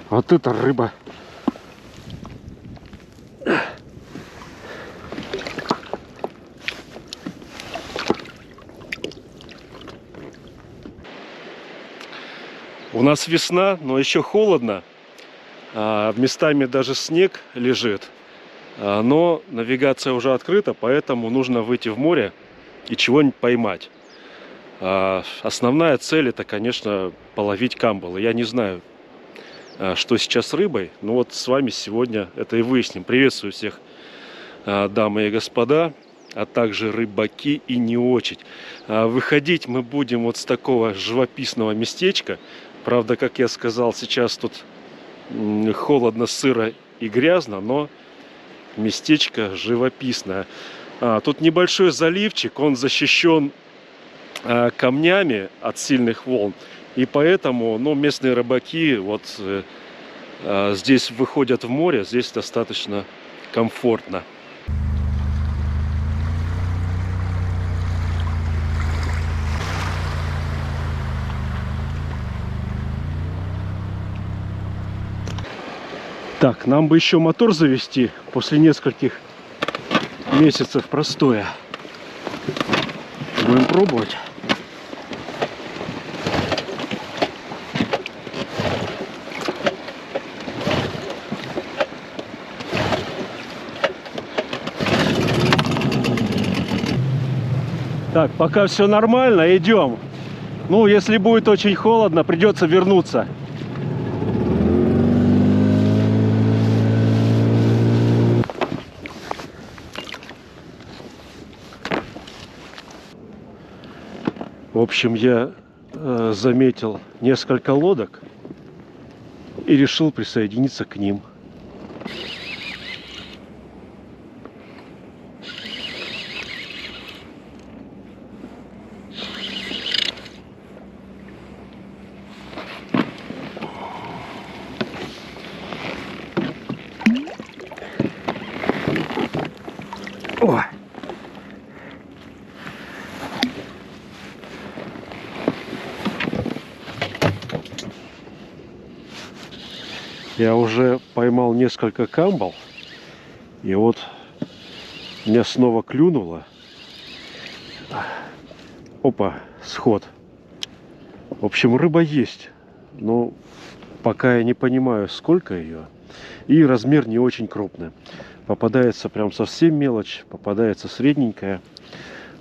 Вот это рыба. У нас весна, но еще холодно. Местами даже снег лежит. Но навигация уже открыта, поэтому нужно выйти в море и чего-нибудь поймать. Основная цель — это, конечно, половить камбалы. Я не знаю, что сейчас с рыбой, но вот с вами сегодня это и выясним. Приветствую всех, дамы и господа, а также рыбаки и не очень. Выходить мы будем вот с такого живописного местечка. Правда, как я сказал, сейчас тут холодно, сыро и грязно, но местечко живописное. Тут небольшой заливчик, он защищен камнями от сильных волн. И поэтому местные рыбаки вот здесь выходят в море, здесь достаточно комфортно. Так, нам бы еще мотор завести после нескольких месяцев простоя. Будем пробовать. Так, пока все нормально, идем. Ну, если будет очень холодно, придется вернуться. В общем, я заметил несколько лодок и решил присоединиться к ним. О! Я уже поймал несколько камбал, и вот меня снова клюнуло. Опа, сход. В общем, рыба есть, но пока я не понимаю, сколько ее, и размер не очень крупный. Попадается прям совсем мелочь, попадается средненькая.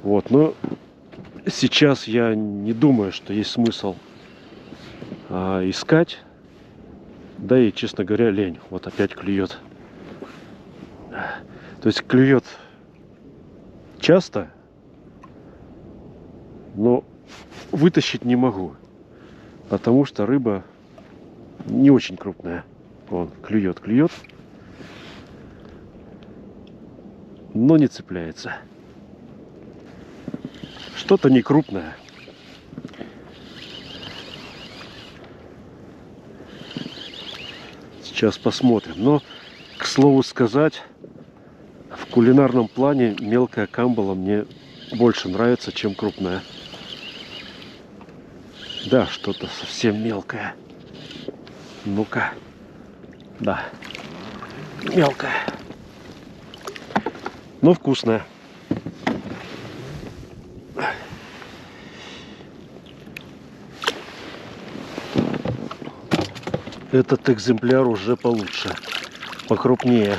Вот, но сейчас я не думаю, что есть смысл искать. Да и, честно говоря, лень. Вот опять клюет. То есть клюет часто, но вытащить не могу, потому что рыба не очень крупная. Вон, клюет, но не цепляется. Что-то не крупное. Сейчас посмотрим. Но, к слову сказать, в кулинарном плане мелкая камбала мне больше нравится, чем крупная. Да, что-то совсем мелкое. Ну-ка. Да. Мелкая. Но вкусная. Этот экземпляр уже получше, покрупнее.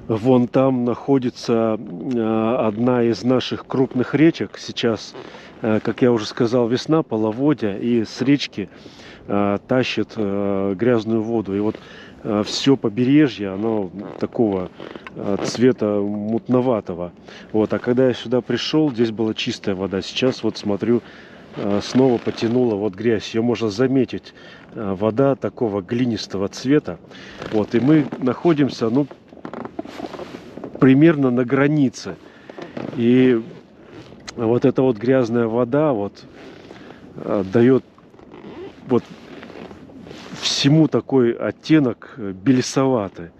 Вон там находится одна из наших крупных речек. Сейчас, как я уже сказал, весна, половодье, и с речки тащит грязную воду. И вот все побережье, оно такого цвета мутноватого. Вот. А когда я сюда пришел, здесь была чистая вода. Сейчас вот смотрю, снова потянула вот грязь. Ее можно заметить. Вода такого глинистого цвета. Вот, и мы находимся, ну, примерно на границе. И вот эта вот грязная вода вот дает вот всему такой оттенок белесоватый.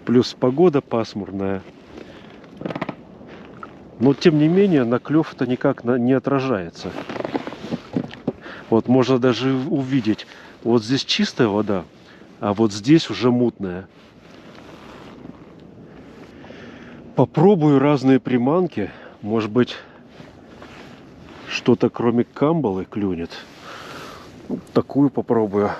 Плюс погода пасмурная. Но тем не менее на клев это никак не отражается. Вот можно даже увидеть, вот здесь чистая вода, а вот здесь уже мутная. Попробую разные приманки. Может быть, что-то кроме камбалы клюнет. Такую попробую.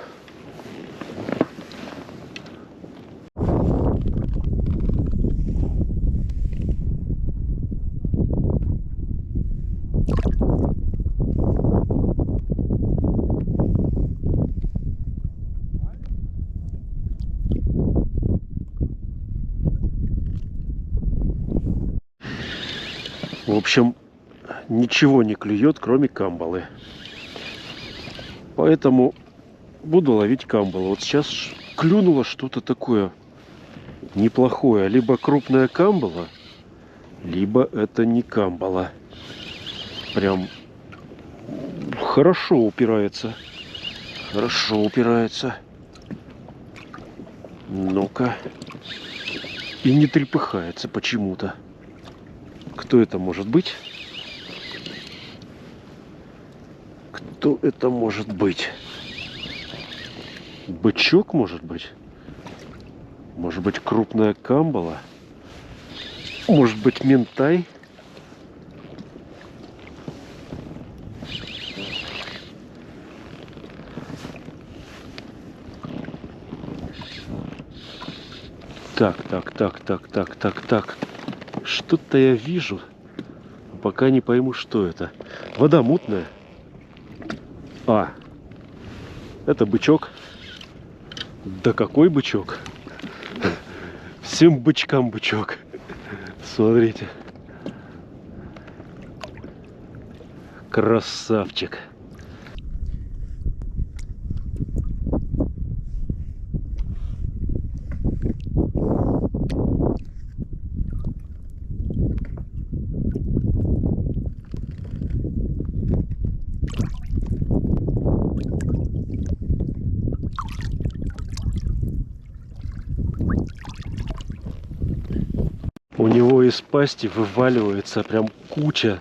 В общем, ничего не клюет, кроме камбалы. Поэтому буду ловить камбалу. Вот сейчас клюнуло что-то такое неплохое. Либо крупная камбала, либо это не камбала. Прям хорошо упирается. Хорошо упирается. Ну-ка. И не трепыхается почему-то. Кто это может быть? Кто это может быть? Бычок, может быть? Может быть, крупная камбала? Может быть, минтай? Так. Что-то я вижу. Пока не пойму, что это. Вода мутная. А, это бычок. Да какой бычок? Всем бычкам бычок. Смотрите. Красавчик. У него из пасти вываливается прям куча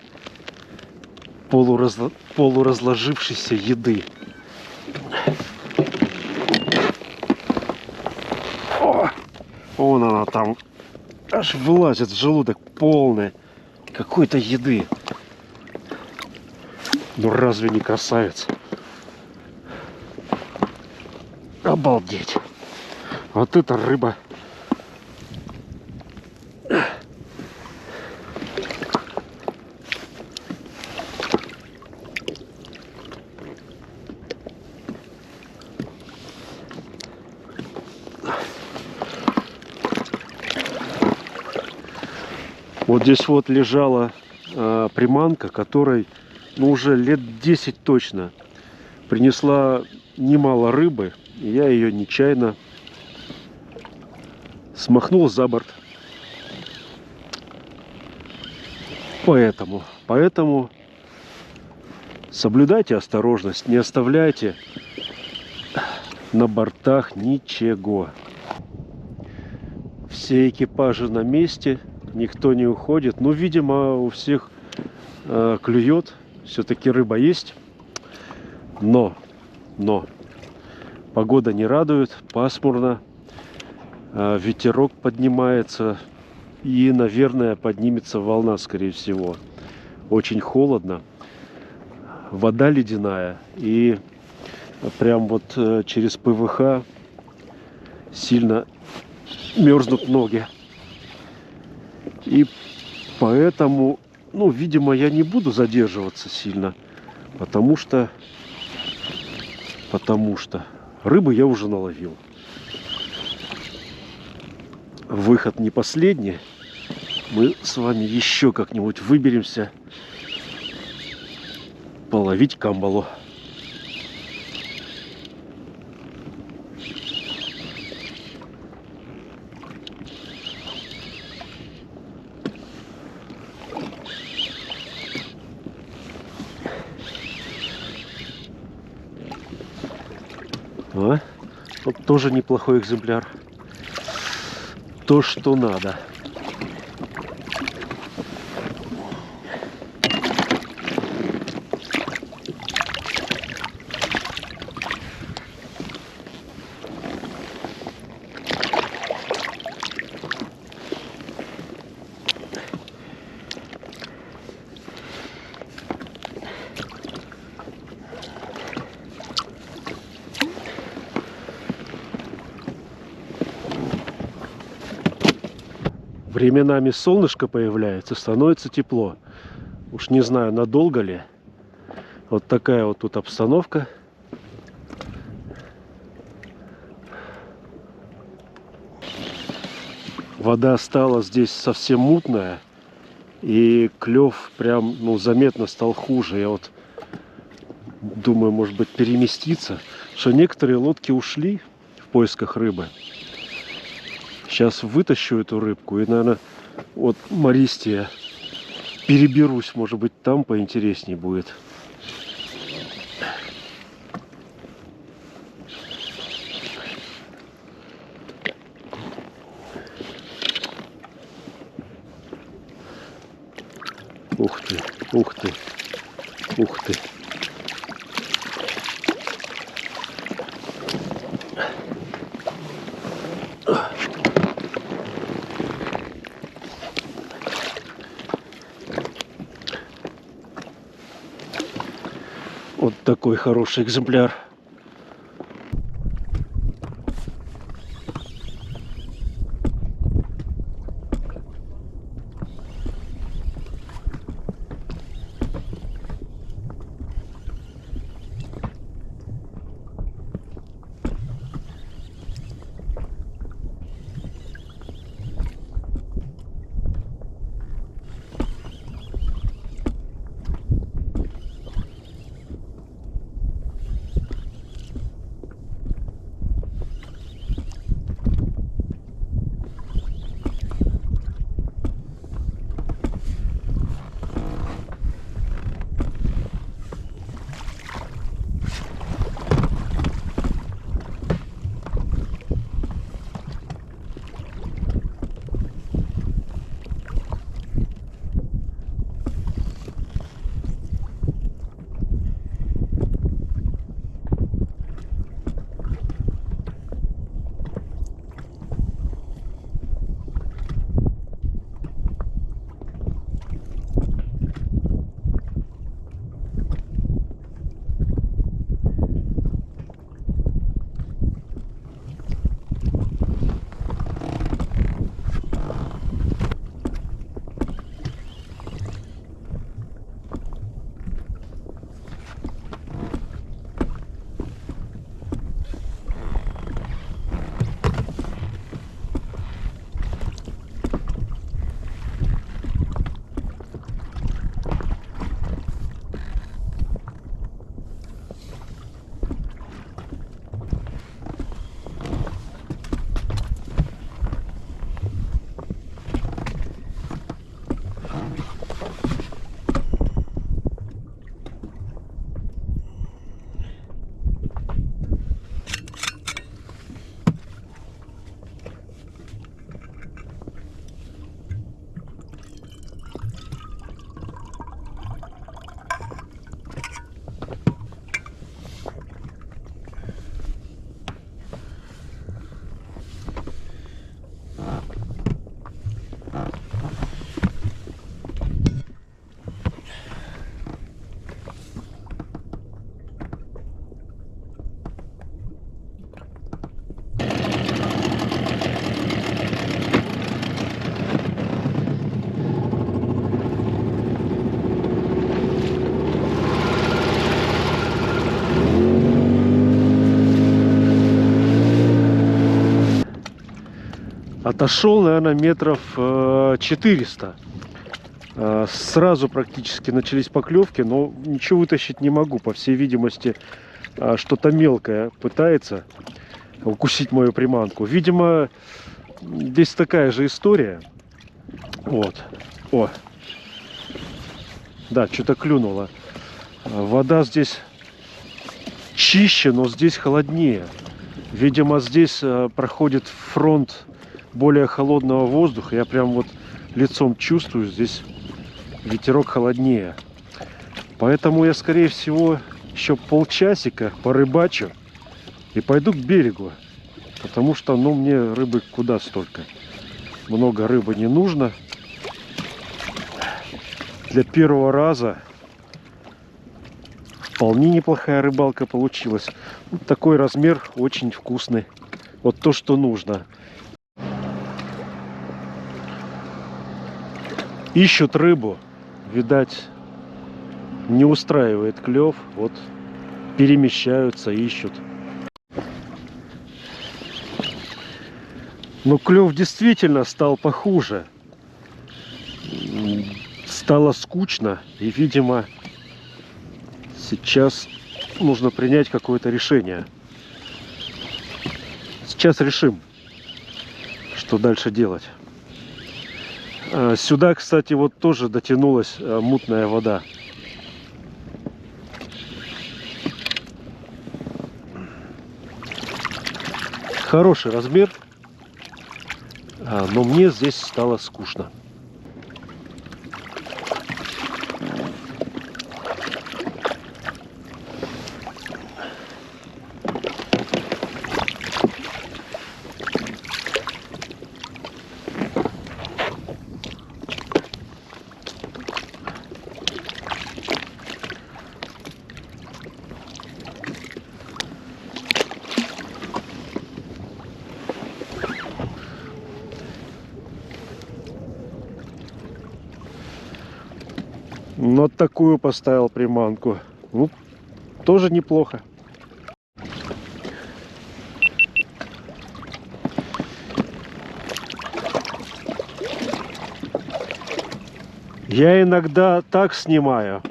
полуразложившейся еды. О, вон она там аж вылазит в желудок полная какой-то еды. Ну разве не красавец? Обалдеть. Вот это рыба. Вот здесь вот лежала приманка, которой уже лет 10 точно. Принесла немало рыбы, и я ее нечаянно смахнул за борт. Поэтому соблюдайте осторожность, не оставляйте на бортах ничего. Все экипажи на месте, никто не уходит. Ну, видимо, у всех клюет, все-таки рыба есть. Но погода не радует, пасмурно, ветерок поднимается и, наверное, поднимется волна, скорее всего. Очень холодно, вода ледяная, и прям вот через ПВХ сильно мерзнут ноги. И поэтому, видимо, я не буду задерживаться сильно, потому что рыбы я уже наловил. Выход не последний. Мы с вами еще как-нибудь выберемся половить камбалу. А? Вот тоже неплохой экземпляр. То, что надо. Временами солнышко появляется, становится тепло. Уж не знаю, надолго ли. Вот такая вот тут обстановка. Вода стала здесь совсем мутная. И клев прям, ну, заметно стал хуже. Я вот думаю, может быть, переместиться. Что некоторые лодки ушли в поисках рыбы. Сейчас вытащу эту рыбку и, наверное, вот Мористия переберусь. Может быть, там поинтереснее будет. Ух ты, ух ты, ух ты. Вот такой хороший экземпляр. Отошел, наверное, метров 400. Сразу практически начались поклевки, но ничего вытащить не могу. По всей видимости, что-то мелкое пытается укусить мою приманку. Видимо, здесь такая же история. Вот. О. Да, что-то клюнуло. Вода здесь чище, но здесь холоднее. Видимо, здесь проходит фронт более холодного воздуха. Я прям вот лицом чувствую, здесь ветерок холоднее. Поэтому я, скорее всего, еще полчасика порыбачу и пойду к берегу. Потому что, ну, мне рыбы куда столько. Много рыбы не нужно. Для первого раза вполне неплохая рыбалка получилась. Вот такой размер очень вкусный. Вот то, что нужно. Ищут рыбу. Видать, не устраивает клев. Вот перемещаются, ищут. Но клев действительно стал похуже. Стало скучно. И, видимо, сейчас нужно принять какое-то решение. Сейчас решим, что дальше делать. Сюда, кстати, вот тоже дотянулась мутная вода. Хороший размер, но мне здесь стало скучно. Вот такую поставил приманку. Ну, тоже неплохо. Я иногда так снимаю.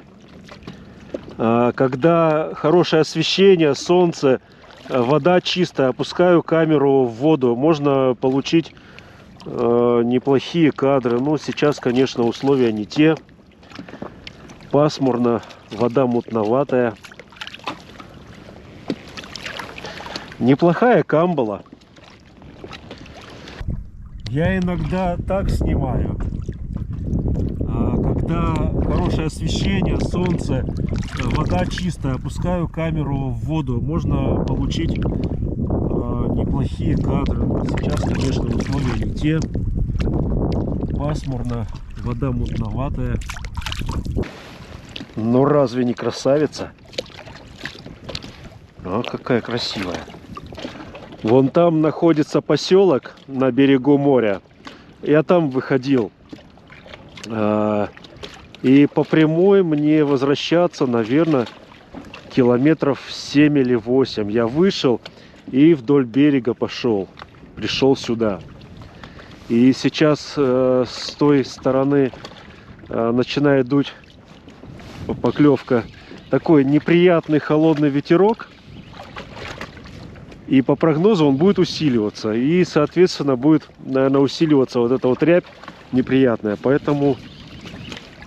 Когда хорошее освещение, солнце, вода чистая, опускаю камеру в воду, можно получить неплохие кадры. Но сейчас, конечно, условия не те. Пасмурно, вода мутноватая. Неплохая камбала. Я иногда так снимаю. Когда хорошее освещение, солнце, вода чистая, опускаю камеру в воду, можно получить неплохие кадры. Сейчас, конечно, условия не те. Пасмурно, вода мутноватая. Ну разве не красавица? А какая красивая. Вон там находится поселок на берегу моря. Я там выходил. И по прямой мне возвращаться, наверное, километров 7 или 8. Я вышел и вдоль берега пошел. Пришел сюда. И сейчас с той стороны начинает дуть поклевка. Такой неприятный холодный ветерок. И по прогнозу он будет усиливаться. И, соответственно, будет, наверное, усиливаться вот эта вот рябь неприятная. Поэтому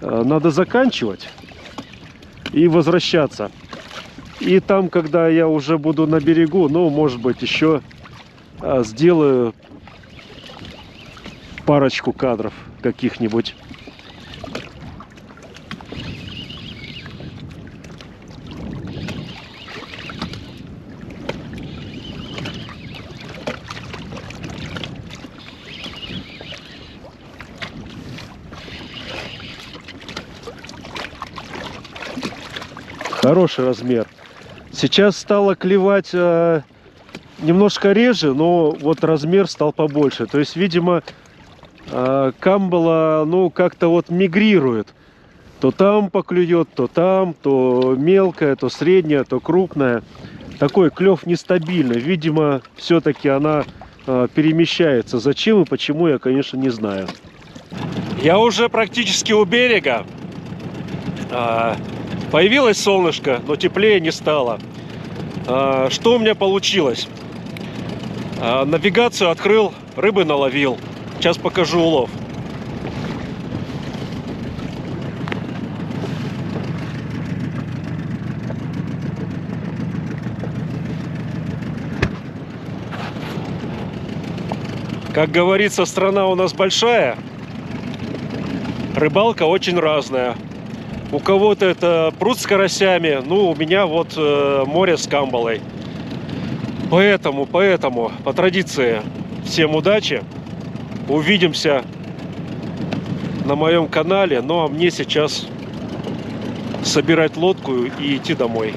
надо заканчивать и возвращаться. И там, когда я уже буду на берегу, ну, может быть, еще сделаю парочку кадров каких-нибудь. Хороший размер. Сейчас стало клевать немножко реже, но вот размер стал побольше. То есть, видимо, камбала, ну, как-то вот мигрирует. То там поклюет, то мелкая, то средняя, то крупная. Такой клев нестабильный. Видимо, все-таки она перемещается. Зачем и почему, я, конечно, не знаю. Я уже практически у берега. Появилось солнышко, но теплее не стало. Что у меня получилось? Навигацию открыл, рыбы наловил. Сейчас покажу улов. Как говорится, страна у нас большая, рыбалка очень разная. У кого-то это пруд с карасями, ну у меня вот море с камбалой. Поэтому, по традиции, всем удачи. Увидимся на моем канале. Ну а мне сейчас собирать лодку и идти домой.